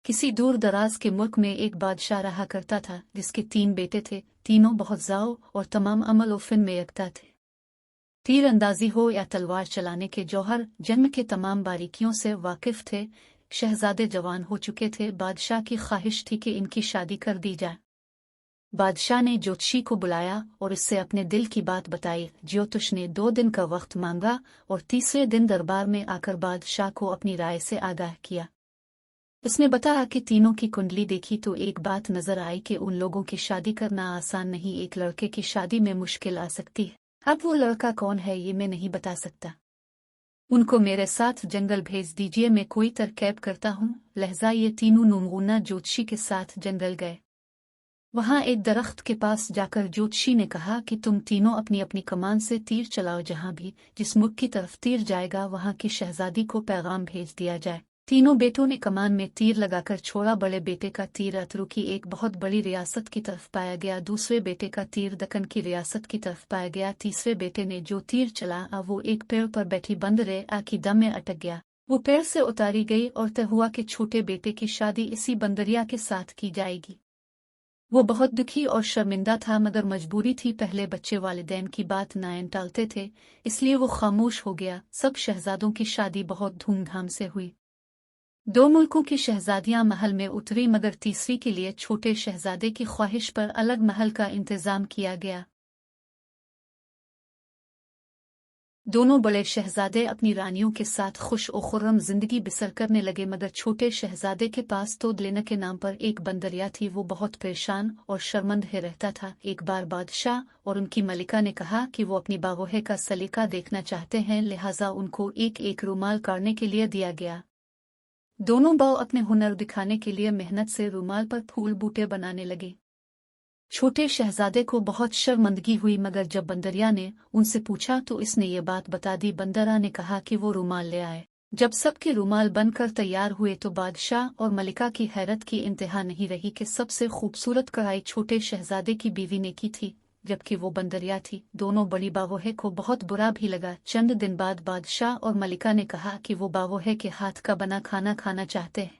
किसी दूर दराज के मुल्क में एक बादशाह रहा करता था जिसके 3 बेटे थे। तीनों बहुत ज़ाओ और तमाम अमल व फ़िन में यकता थे। तीर अंदाजी हो या तलवार चलाने के जौहर जन्म के तमाम बारीकियों से वाकिफ थे। शहजादे जवान हो चुके थे। बादशाह की ख्वाहिश थी कि इनकी शादी कर दी जाए। बादशाह ने ज्योतिषी को बुलाया और इससे अपने दिल की बात बताई। ज्योतिष ने 2 दिन का वक्त मांगा और तीसरे दिन दरबार में आकर बादशाह को अपनी राय से आगाह किया। उसने बताया कि तीनों की कुंडली देखी तो एक बात नजर आई कि उन लोगों की शादी करना आसान नहीं। एक लड़के की शादी में मुश्किल आ सकती है। अब वो लड़का कौन है ये मैं नहीं बता सकता। उनको मेरे साथ जंगल भेज दीजिए, मैं कोई तरकीब करता हूँ। लहजा ये तीनों नमूना ज्योतिषी के साथ जंगल गए। वहां एक दरख्त के पास जाकर ज्योतिषी ने कहा कि तुम तीनों अपनी अपनी कमान से तीर चलाओ। जहां भी जिस मुख की तरफ तीर जाएगा वहां की शहजादी को पैगाम भेज दिया जाए। तीनों बेटों ने कमान में तीर लगाकर छोड़ा। बड़े बेटे का तीर अतरू की एक बहुत बड़ी रियासत की तरफ पाया गया। दूसरे बेटे का तीर दक्कन की रियासत की तरफ पाया गया। तीसरे बेटे ने जो तीर चला वो एक पेड़ पर बैठी बंदरे की दम में अटक गया। वो पेड़ से उतारी गई और तय हुआ कि छोटे बेटे की शादी इसी बंदरिया के साथ की जाएगी। वो बहुत दुखी और शर्मिंदा था मगर मजबूरी थी। पहले बच्चे वालिदैन की बात ना टालते थे, इसलिए वो खामोश हो गया। सब शहजादों की शादी बहुत धूमधाम से हुई। 2 मुल्कों की शहजादियां महल में उतरी मगर तीसरी के लिए छोटे शहजादे की ख्वाहिश पर अलग महल का इंतजाम किया गया। दोनों बड़े शहजादे अपनी रानियों के साथ खुश और खुर्रम जिंदगी बसर करने लगे मगर छोटे शहजादे के पास तो लेना के नाम पर एक बंदरिया थी। वो बहुत परेशान और शर्मंद रहता था। एक बार बादशाह और उनकी मलिका ने कहा कि वो अपनी बागोहे का सलीका देखना चाहते हैं, लिहाजा उनको एक एक रूमाल काटने के लिए दिया गया। दोनों बाव अपने हुनर दिखाने के लिए मेहनत से रूमाल पर फूल बूटे बनाने लगे। छोटे शहजादे को बहुत शर्मंदगी हुई मगर जब बंदरिया ने उनसे पूछा तो इसने ये बात बता दी। बंदरा ने कहा कि वो रूमाल ले आए। जब सबके रूमाल बनकर तैयार हुए तो बादशाह और मलिका की हैरत की इंतहा नहीं रही कि सबसे खूबसूरत कढ़ाई छोटे शहजादे की बीवी ने की थी जबकि वो बंदरिया थी। दोनों बड़ी बावोहे को बहुत बुरा भी लगा। चंद दिन बाद बादशाह और मलिका ने कहा कि वो बावोहे के हाथ का बना खाना खाना चाहते हैं।